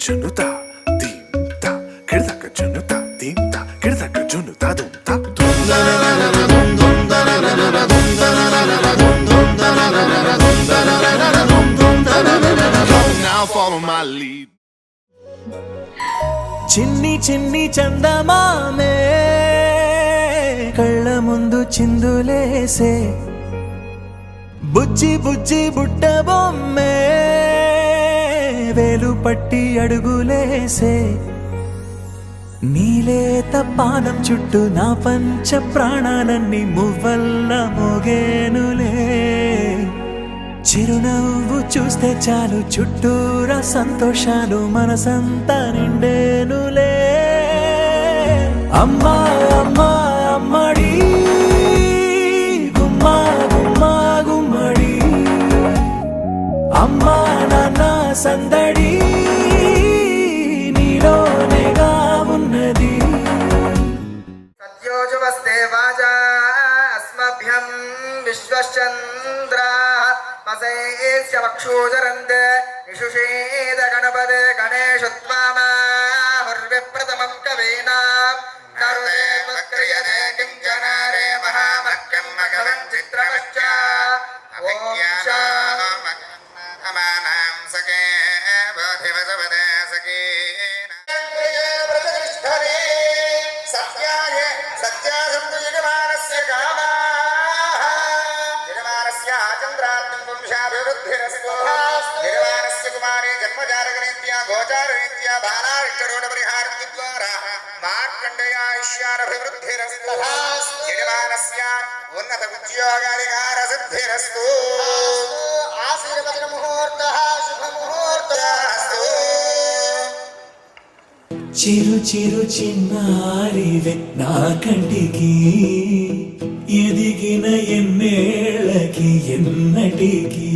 junuta dimta kirdaka junuta dimta kirdaka junuta dumta now follow my lead చిన్ని చిన్ని చందమామే కళ్ళ ముందు చిందులేసే బుజ్జి బుజ్జి బుట్ట బొమ్మే వేలు పట్టి అడుగులేసే నీలేత పానం చుట్టూ నా పంచ ప్రాణాలన్నీ మువ్వల్ల మోగేనులే చిరునవ్వు చూస్తే చాలు చుట్టూరా సంతోషాలు మనసంతా నిండేనులే అమ్మా అమ్మా అమ్మడి గుమ్మా గుమ్మా గుమ్మడి అమ్మా నాన్న సందడి నీలోనేగా ఉన్నది సత్యోజవస్తే వాజా అస్మభ్యం విశ్వశ్చంద్ర మసేస్య వక్షోజరందే నిషుషేద గణపదే గణేశత్వామాహుర్విప్రథమం కవీనాం నరుదే మత్క్రియతే కించనారే మహామహ్యం మగరం చిత్రమశ్చ ఓం శామానాం సకే బోధివసవదే సకీన ప్రతిష్ఠరే సత్యాయ సత్యాసంతు యజమానస్య కామా కుమారి జన్మజాతకరీత్యా గోచారరీత్యా బాలారిష్టరోగపరిహారద్వారా మార్కండేయాయుష్యారభివృద్ధిరస్తు యజమానస్య ఉన్నత ఉద్యోగాధికారసిద్ధిరస్తు ఆశీర్వచన ముహూర్తః శుభముహూర్తః చిరు చిరు చిన్నారివే నా కంటికి ఎదిగిన ఎన్నేళ్ళకి ఎన్నటికి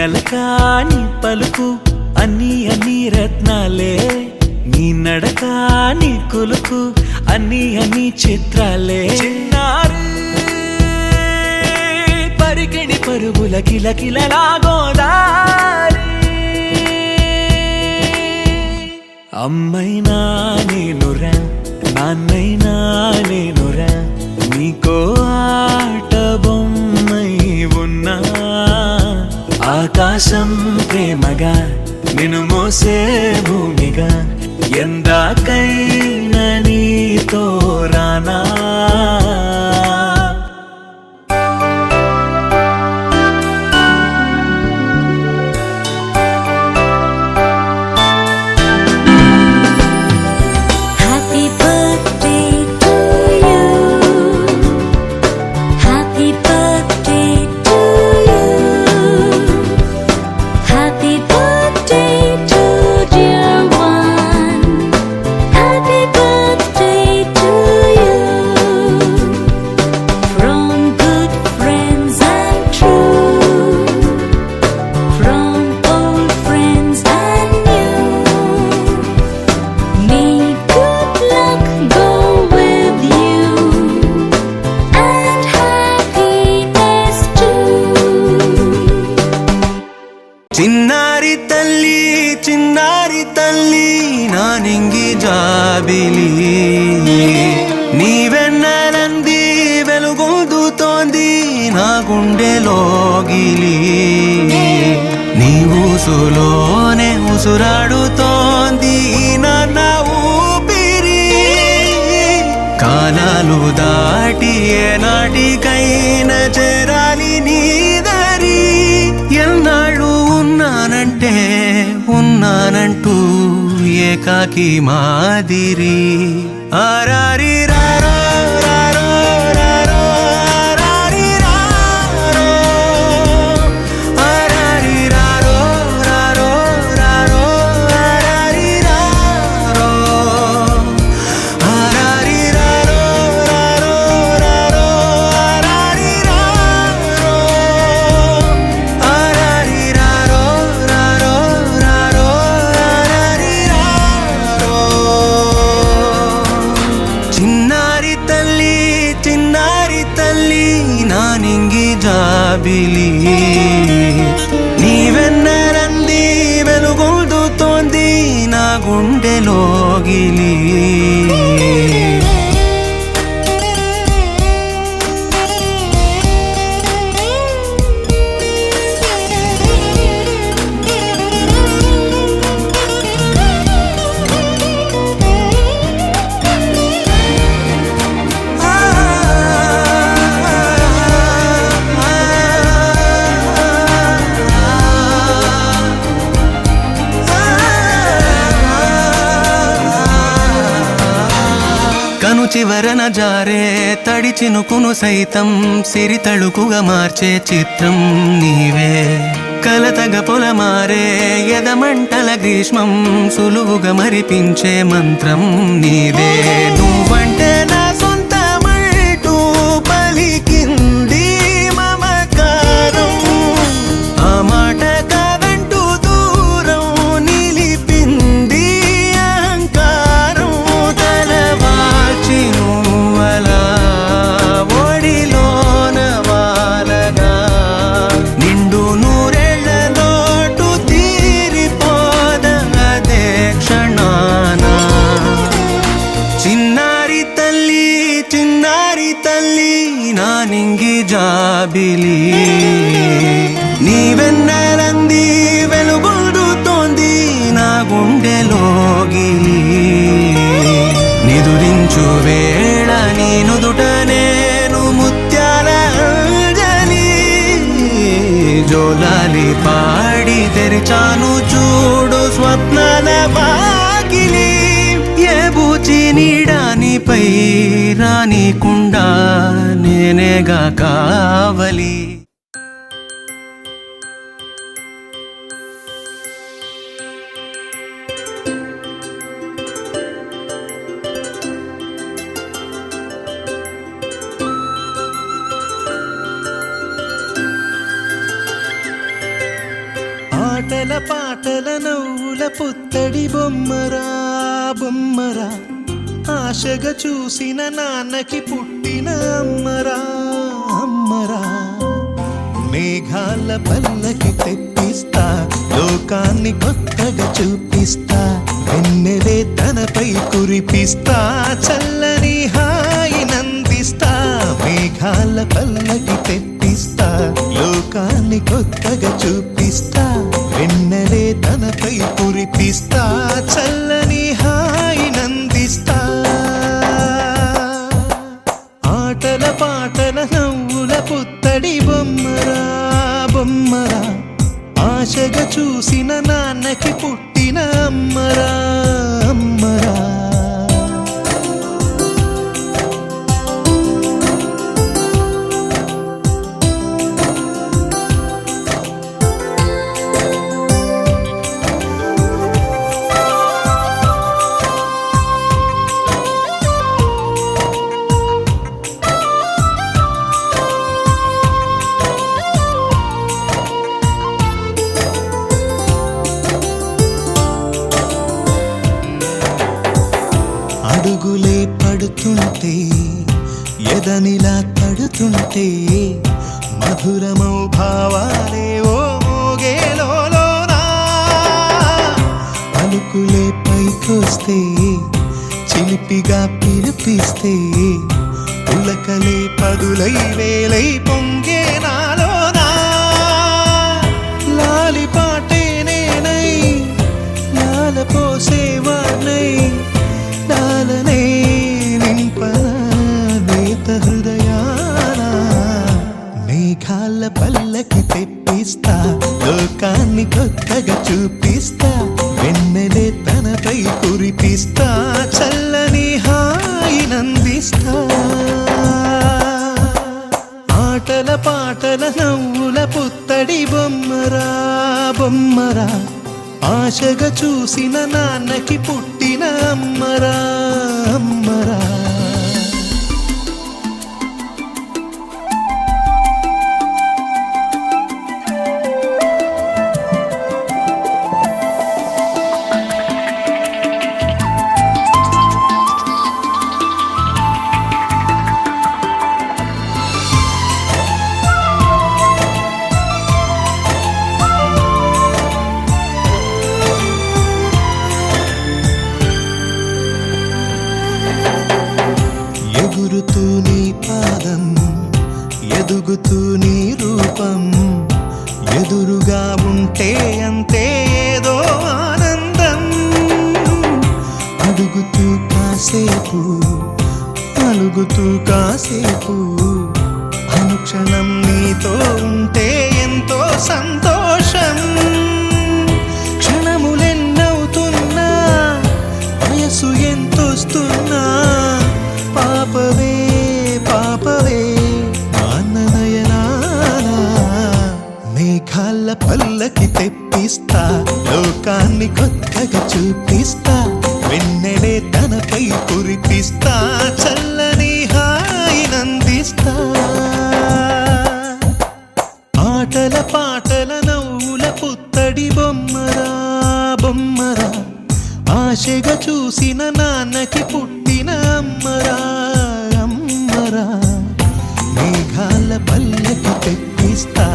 అలకాని పలుకు అన్ని అన్ని రత్నాలే నీ నడక నీ కులుకు అన్ని అన్ని చిత్రాలే చిన్నారు పరికిణి పరుగుల కిలకిలలాగోదారి అమ్మైనా నేనురా నాన్నైనా నేనురా నీకో ఆట బొమ్మై ఉన్నా ఆకాశం ప్రేమగా నిన్ను మోసే భూమిగా ఎందాకైనా నీతో రానా చిన్నారి తల్లి నా నింగి జాబిలి నీ వెన్నెలంది వెలుగొందుతోంది నా గుండెలోగిలి నీ ఊసులోనే ఉసురాడుతోంది నాన్న ఊపిరి కాలాలు దాటి ఏనాటికైనా చేరాలి నీ దరి ఎన్నాళ్ళు ఉన్నానంటూ ఏకాకి మాదిరి ఆరారి రారో రారో రారో ఆరారి రారో ఆరారి రారో రారో రారో ఆరారి రారో ఆరారి రారో రారో రారో ఆరారి రారో జాబిలి నీవెన్నరంది వెలుగొందుతోంది నా గుండెలోగిలి కను చివరన జారే తడి చినుకును సైతం సిరి తళుకుగా మార్చే చిత్రం నీవే కలతగ పొలమారే ఎదమంటల గ్రీష్మం సులువుగా మరిపించే మంత్రం నీదే నువ్వంటే నా సొంతమంటూ పలికింది మమకారం ఆ మాట కాదంటూ దూరం నిలిపింది అహంకారం తలవాల్చి నువ్వలా ఒడిలోన వాలగా నిండు నూరేళ్ల లోటు తీరిపోదదే క్షణాన చిన్నారి తల్లి నా నింగి జాబిలి నీవెన్నరంది వెలుగొందుతోంది నా గుండెలోగిలి నిదురించు వేళ నీ నుదుట నేను ముత్యాల అంజలి జోలాలి పాడి తెరిచాను చూడు స్వప్నాల వాకిలి ఏ బూచి నీడానిపై రానికుండా నేనేగా కావలి ఆటల పాటల నవ్వుల పుత్తడి బొమ్మరా బొమ్మరా ఆశగా చూసిన నాన్నకి పుట్టిన అమ్మరా అమ్మరా మేఘాల పల్లకి తెప్పిస్తా లోకాన్ని కొత్తగా చూపిస్తా వెన్నెలే తనపై కురిపిస్తా చల్లని హాయి నందిస్తా మేఘాల పల్లకి తెప్పిస్తా లోకాన్ని కొత్తగా చూపిస్తా వెన్నెలే తనపై కురిపిస్తా చల్లని హాయి నందిస్తా ఆటల పాటల నవ్వుల పుత్తడి బొమ్మరా బొమ్మరా ఆశగా చూసిన నాన్నకి పుట్టిన అమ్మరా అమ్మరా అడుగులే పడుతుంటే ఎదనిలా తడుతుంటే మధురమౌ భావాలే ఓ మోగేలోనా పలుకులే పైకొస్తే చిలిపిగా పిలిపిస్తే పులకలే పదులై వేలై పొంగే నాలోనా లాలి పాటే నేనై లాల పోసేవాణ్ణై లాలనే నింపనేత హృదయాన మేఘాల పల్లకి తెప్పిస్తా లోకాన్ని కొత్తగా చూపిస్తా వెన్నెలే తనపై కురిపిస్తా చల్లని హాయి నందిస్తా ఆటల పాటల నవ్వుల పుత్తడి బొమ్మరా బొమ్మరా ఆశగా చూసిన నాన్నకి పుట్టిన అమ్మరా అమ్మరా ఎగురుతూ నీ పాదం, ఎదుగుతూ నీ రూపం, ఎదురుగా ఉంటే అంతే ఏదో ఆనందం. అడుగుతూ కాసేపు, అలుగుతూ కాసేపు, అనుక్షణం నీతో ఉంటే ఎంతో సంతోషం. క్షణములెన్నవుతున్నా, వయసు ఎంతొస్తున్నా, పాపవే పాపవే నాన్ననయనానా. మేఘాల పల్లకి తెప్పిస్తా, లోకాన్ని కొత్తగా చూపిస్తా, వెన్నెలే తనపై కురిపిస్తా, చల్లని హాయినందిస్తా. ఆటల పాటల నవ్వుల పుత్తడి బొమ్మరా బొమ్మరా, ఆశగా చూసిన నాన్నకి పుట్టిన అమ్మరా అమ్మరా. మేఘాల పల్లకి తెప్పిస్తా,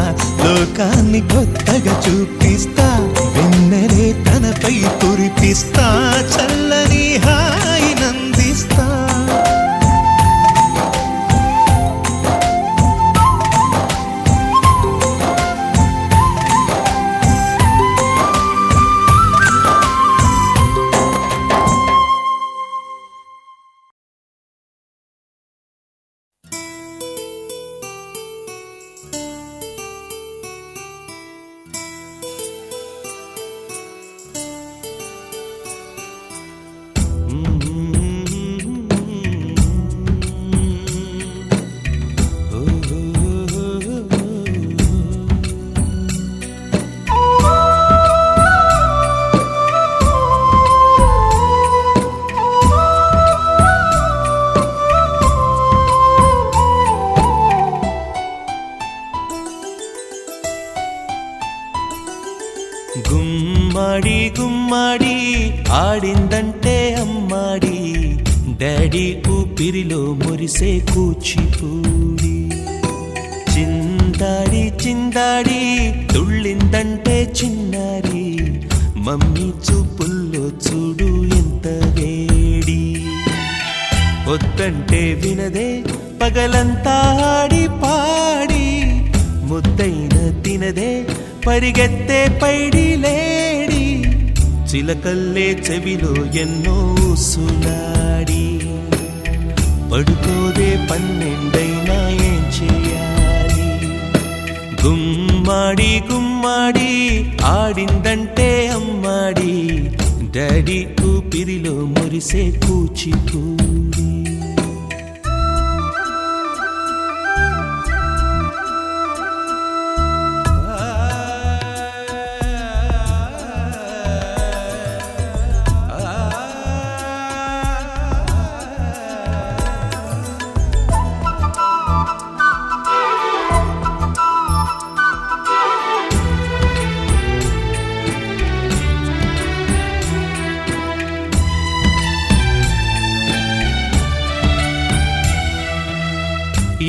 లోకాన్ని కొత్తగా చూపిస్తా, వెన్నెలే తనపై కురిపిస్తా, చల్లని హాయినందిస్తా. గుమ్మడి గుమ్మడి ఆడిందంటే అమ్మాడి, డాడీ ఊపిరిలో మురిసే కూచిపూడి. చిందాడి చిందాడి తుళ్ళిందంటే చిన్నారి, మమ్మీ చూపుల్లో చూడు ఎంత వేడి. వద్దంటే వినదే పగలంతా ఆడి పాడి, ముద్దైన తినదే పరిగెత్తే పైడి లేడి. చిలకల్లే చెవిలో ఎన్నో సులాడి, పడుకోదే పన్నెండైనా ఏం చేయాలి. గుమ్మాడి గుమ్మాడి ఆడిందంటే అమ్మాడి, డాడీ ఊపిరిలో మురిసే కూచిపూడి.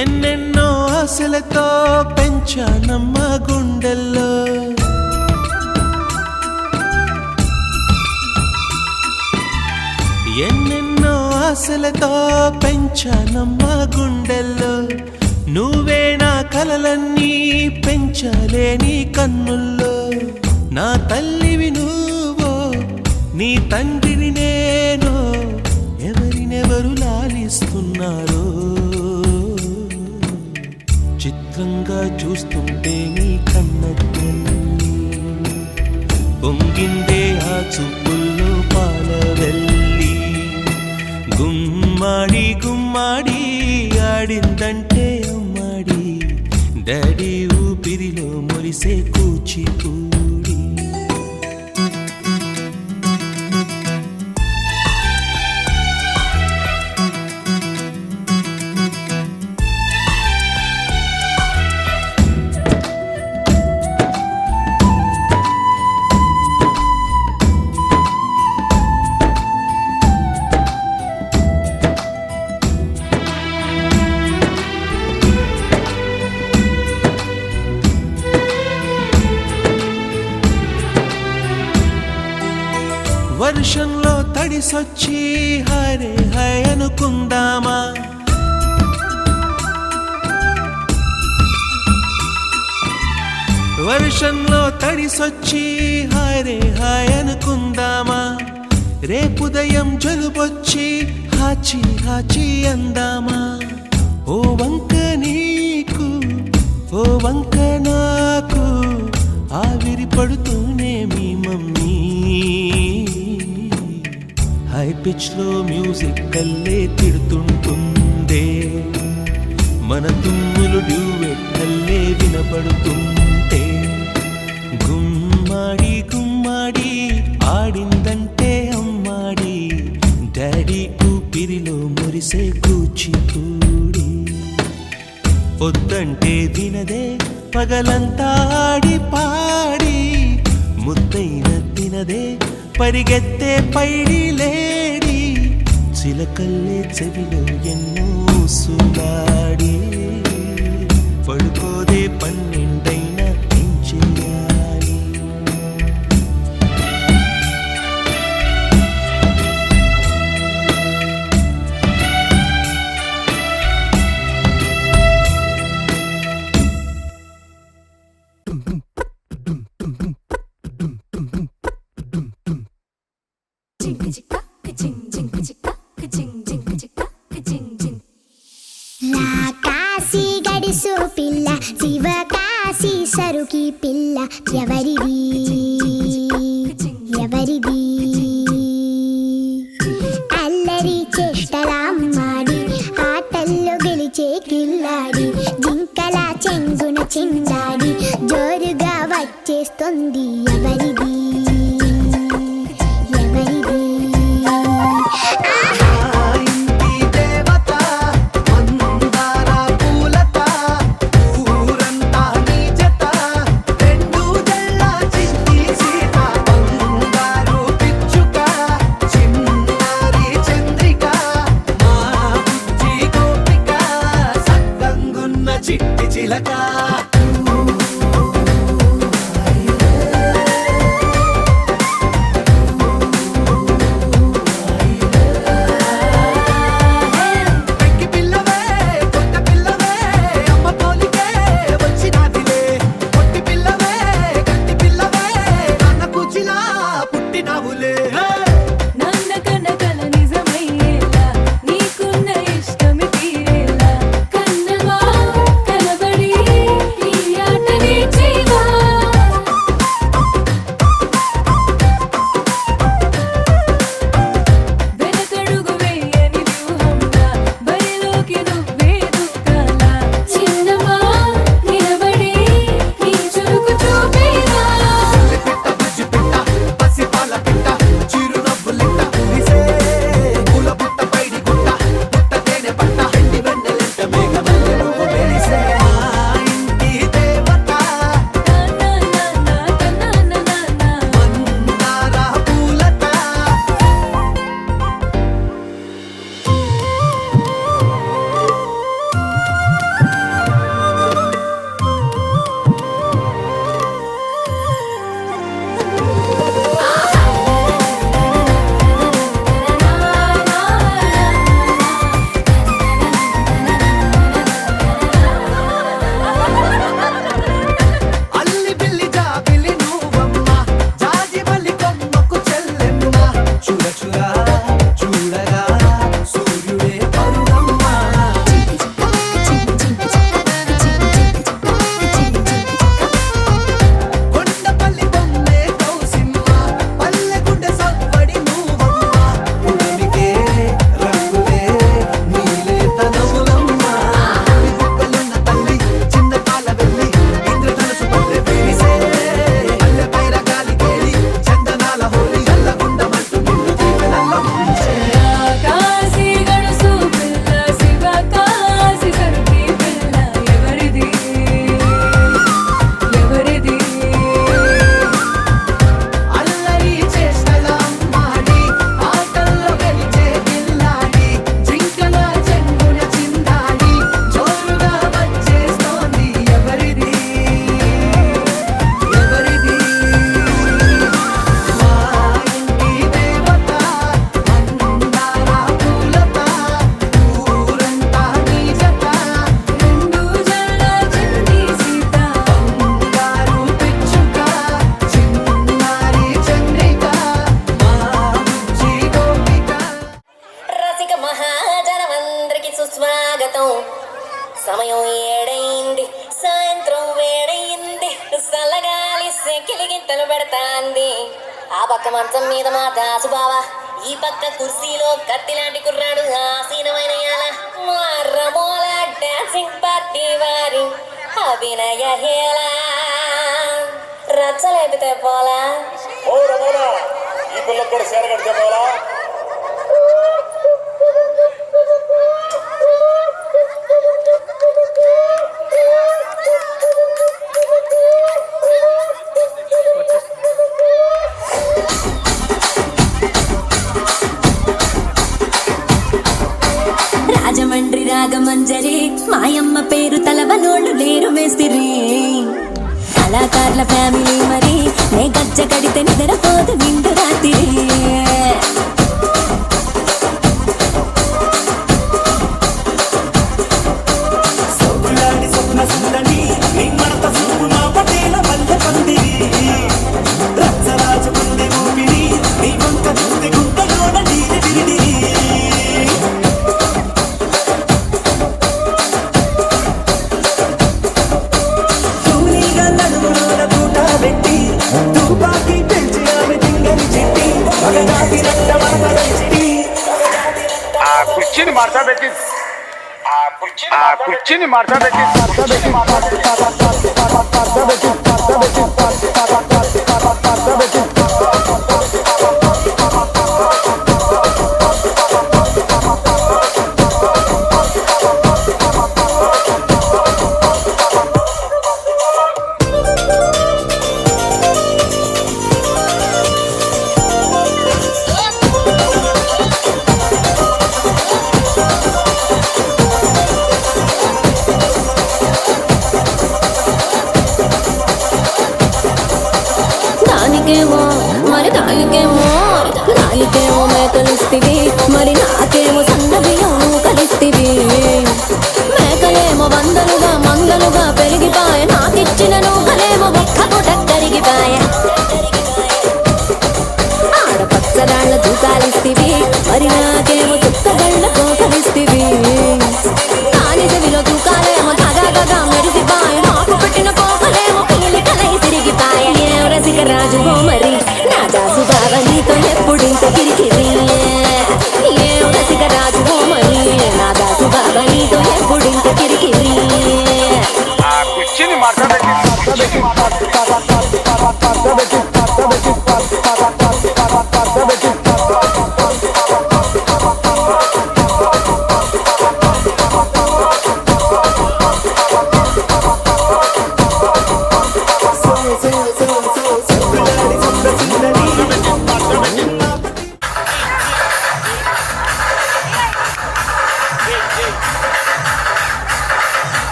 ఎన్నెన్నో ఆశలతో పెంచానమ్మ గుండెల్లో, ఎన్నెన్నో ఆశలతో పెంచానమ్మ గుండెల్లో. నువ్వే నా కలలన్నీ పెంచాలే నీ కన్నుల్లో. నా తల్లివి నువ్వో, నీ తండ్రిని నేను, ఎవరినెవరు లాలిస్తున్నారో. చిత్రంగా చూస్తుంటే నీ కన్నతల్లి, పొంగిందే ఆ చూపుల్లో పాలవెల్లి. గుమ్మాడి గుమ్మాడి ఆడిందంటే అమ్మాడి, డాడీ ఊపిరిలో మురిసే కూచిపూడి. వర్షంలో తడిసొచ్చి హరే హై అనుకుందామా, వర్షంలో తడిసొచ్చి హాయ్ రే హాయ్ అనుకుందామా, రేపుదయం జలుబొచ్చి హాచి హాచి అందామా. ఓ వంక నీకు ఓ వంక నాకు ఆవిరి పడుతూనే మీ మమ్మీ. హై పిచ్ లో మ్యూజిక్ కల్లే తిడుతుంటుందే, మన తుమ్ములు డ్యూయెట్ కల్లే వినపడుతుంటే. గుమ్మాడి గుమ్మాడి ఆడిందంటే అమ్మాడి, డాడీ ఊపిరిలో మురిసే కూచిపూడి. పొద్దంటే వినదే పగలంతా ఆడి పాడి, ముద్దైన తినదే పరిగెత్తే పైడి లేడి. చిలకల్లే చెవిలో ఎన్నో సులాడి, పడుకోదే పన్నెండైనా ఏం చేయాలి. కాశీ గడిసు పిల్ల శివ కాశీ సరుకి పిల్ల ఎవరిది ఎవరిది. అల్లరి చేష్టలామ్మాడి ఆటల్లో గెలిచే కిల్లాడి, జింకల చెంగున చిందాడి జోరుగా వచ్చేస్తుంది ఎవరిది ఎవరిది. చిట్టి చిలక స్వాగతం. సమయం ఏడైంది, సాయంత్రం వేడయింది, చల్లగాలి సెకిలి గింతలు పెడతాంది. ఆ పక్క మంచం మీద మా దాసు బావ, ఈ పక్క కుర్సీలో కత్తిలాంటి కుర్రాడు ఆసీనమైన యాల. మా రమోల డాన్సింగ్ పార్టీ వారి అభినయ హేళ. రచ్చలేపితే పోలా ఓ రమోలా, ఈ పిల్లకు కూడా సేర కడితే పోలా. రాజమండ్రి రాగమంజరి, మాయమ్మ పేరు తలవనోళ్ళు లేరు మేస్తిరి. కళాకారుల ఫ్యామిలీ మరి, నే గజ్జ కడితే నిద్రపోదు నిండు రాత్రి. సొగ్గులాడి స్వప్న సుందరి నీ మడత చూపు నా పటేల మల్లె పందిరి. రచ్చరాజు ముందే ఊపిరి నీ వంక చూస్తే గుంటలోన నీరు విరిడి. తూనీగా నడుములోన పూట పెట్టి తుపాకి పెంచి ఆమె తింగని చెట్టి మగనాటి రక్త మరకటి. ఆ కుర్చీని మార్చబెట్టి దానికేమో మరి దానికేమో మేకలిస్తివి, మరి నాకేమో సన్న బియ్యం కలిస్తివి. మేకలేమో వందలుగా మందలుగా పెరిగిపాయ, నాకిచ్చిన నూకలేమో ఒక్క పూట కరిగిపాయ. ఆడపచ్చరాళ్ళ దూకాలిస్తివి, మరి నాకేమో చుక్కగళ్ళ కోకలిస్తివి. కాని చెవిలో దూకాలేమో తగాగా మెరిసిపాయ, నాకు పెట్టిన కోకలేమో పీలికలై తిరిగిపాయ. ఏం రసిక రాజు మరి నా దాసు బావ నీతో ఎప్పుడింత కిరికిరి. ఏం రసిక రాజు మరి నా దాసు బావ నీతో ఎప్పుడింత కిరికిరి. ఆ కుర్చీని మార్చబెట్టి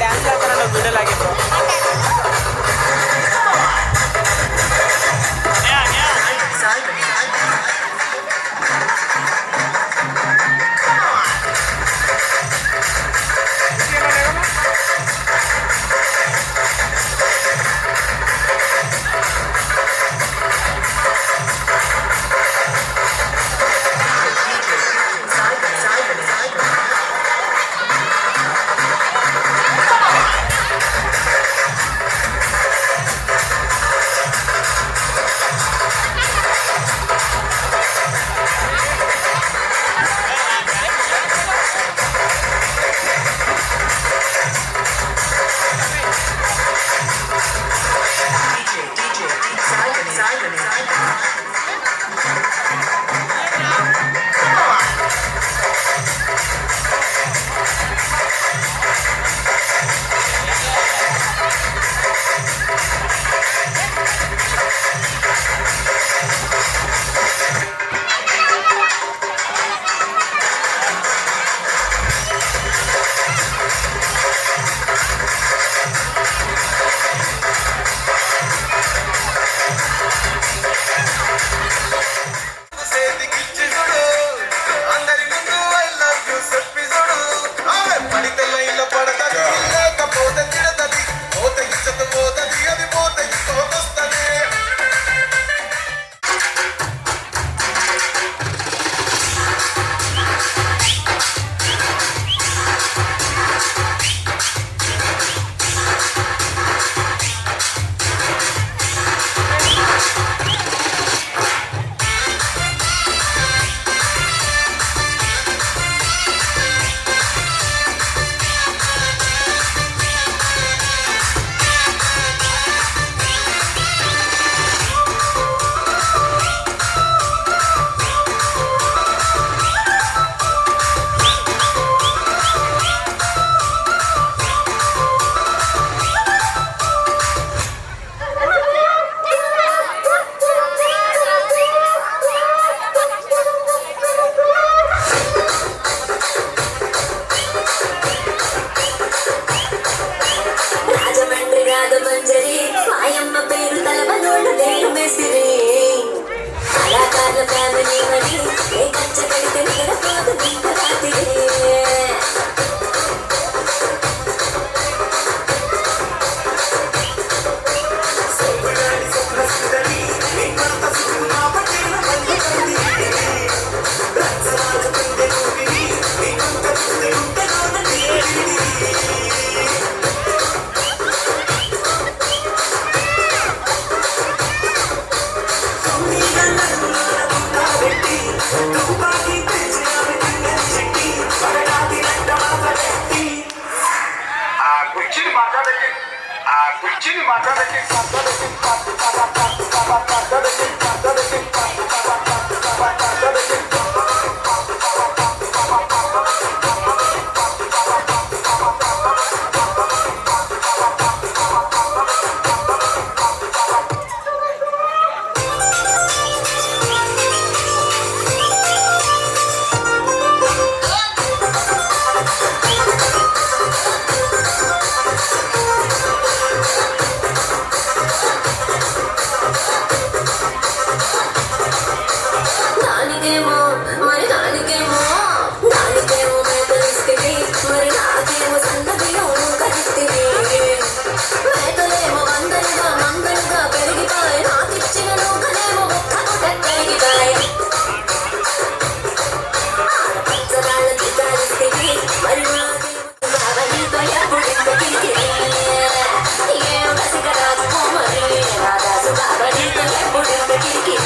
డాన్స్ చేస్తానండి వీడియో దానికేమో మరి దానికేమో మేకలిస్తుంది మరి నాకేమో సంగతిలో కలిస్తుంది మేకలేమో మందలుగా పెరిగిపోయి నాకిచ్చిన నూకలేమో ఒక్క పూట కరిగిపోయి ఆడపచ్చరాళ్ళ దిగాలిస్తుంది మరి నాకేమో బావలితో ఎప్పుడు కిరికిరి ఏం రసికరాజు మరి రాజు బావలితో ఎప్పుడు కిరికిరి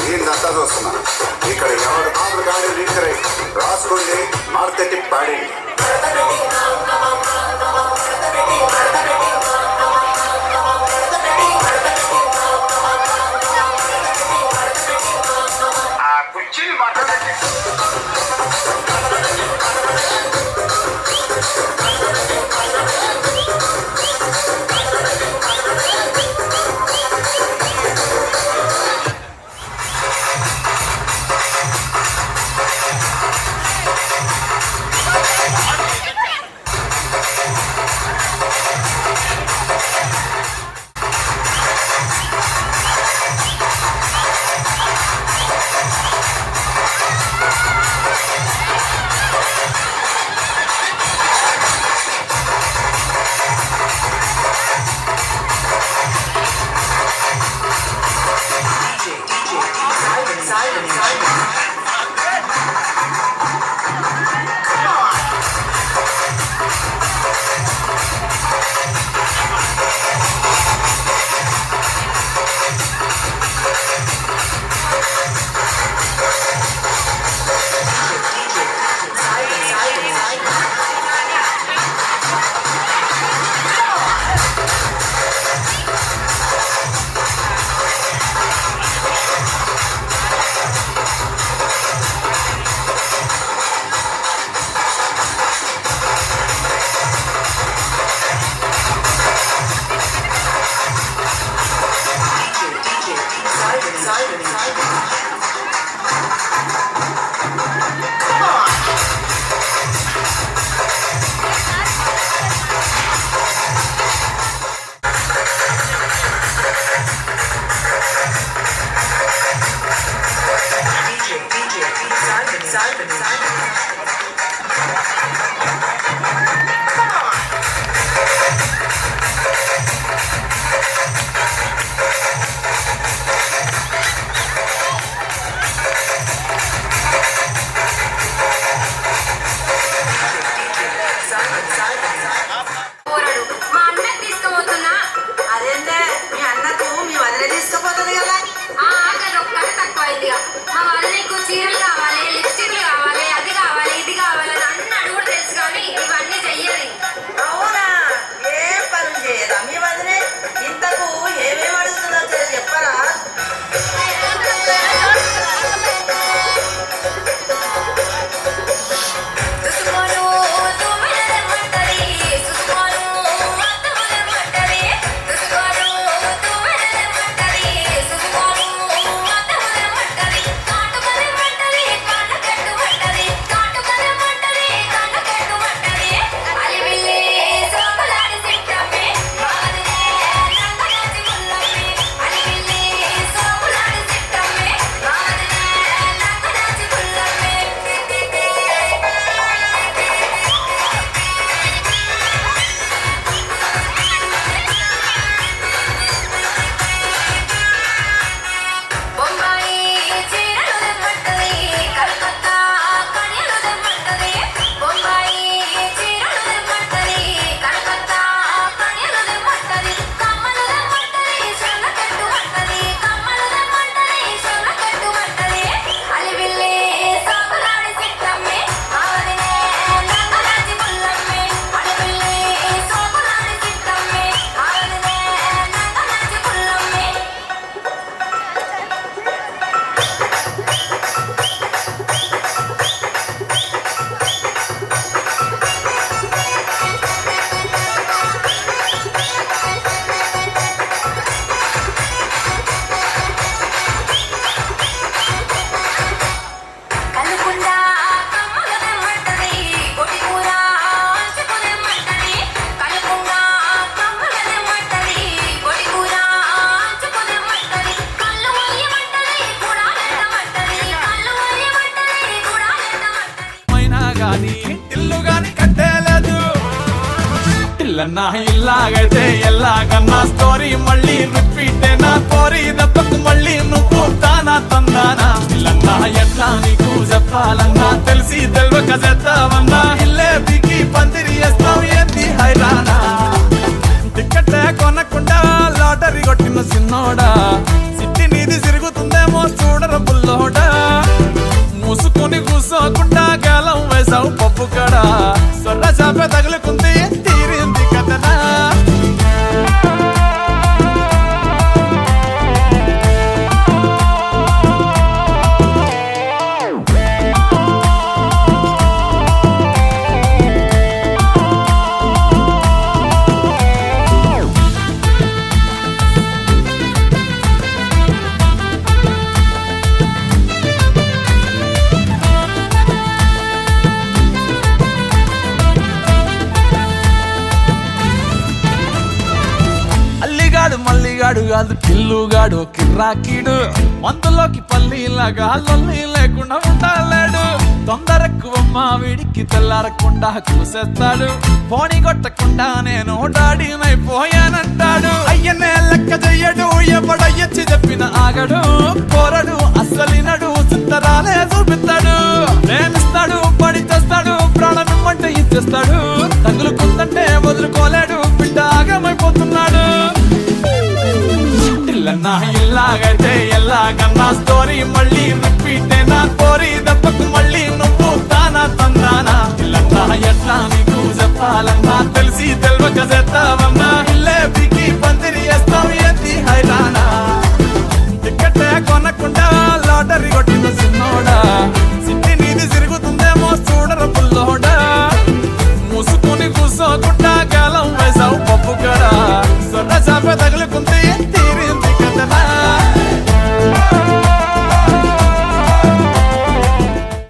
ఏందంతా చూస్తున్నా ఇక్కడ ఎవరు మామూలు గాడి లీడర్ రాసుకోండి మార్కెట్ పాడండి చీరలు కావాలి, లిప్స్టిక్లు కావాలి, ఇల్లన్నా ఇల్లాగైతే ఎల్లాగన్నా స్టోరీ మళ్ళీ రిపీట్ నా కోరి దెబ్బకు మళ్ళీ నువ్వు తానా తందానా ఇల్లన్నా ఎట్లా నీకు చెప్పాలన్నా తెలిసి తెలియక చేస్తావన్నా ఇల్లే బిగి పందిరి వేస్తావు ఏంది హైరానా టికెట్లే కొనకుండా లాటరీ కొట్టిన సిన్నోడా సిట్టి నీది తిరుగుతుందేమో చూడర బుల్లోడా మూసుకొని కూసోకుండా గాలం వేసావు పప్పు కడ సొర్ర చాప తగులుకుంది తీరింది కథనా మల్లిగాడు కాదు కిల్లుగాడు కిర్రాకీడు మందులోకి పల్లీలాగా లొల్లి లేకుండా ఉండలేడు తొందరెక్కువమ్మ వీడికి తెల్లారకుండా కూసేస్తాడు పోనీ కొట్టకుండా నేను డాడీనైపోయానంటాడు అయ్యనే లెక్క చెయ్యడు ఎవడయ్యచ్చి చెప్పిన ఆగడు కోరడు అస్సలినడు చిత్తరాలే చూపిస్తాడు ప్రేమిస్తాడు పడి చేస్తాడు ప్రాణం ఇమ్మంటే ఇచ్చేస్తాడు తగులుకుందంటే వదులుకోలేడు బిడ్డ ఆగమైపోతున్నాడు ఇల్లన్నా ఇల్లాగైతే ఎల్లాగన్నా స్టోరీ మళ్ళీ రిపీట్ నా కోరి దెబ్బకు మళ్ళీ నువ్వు తానా తందానా ఇల్లన్నా ఎట్లా నీకు చెప్పాలన్నా తెలిసి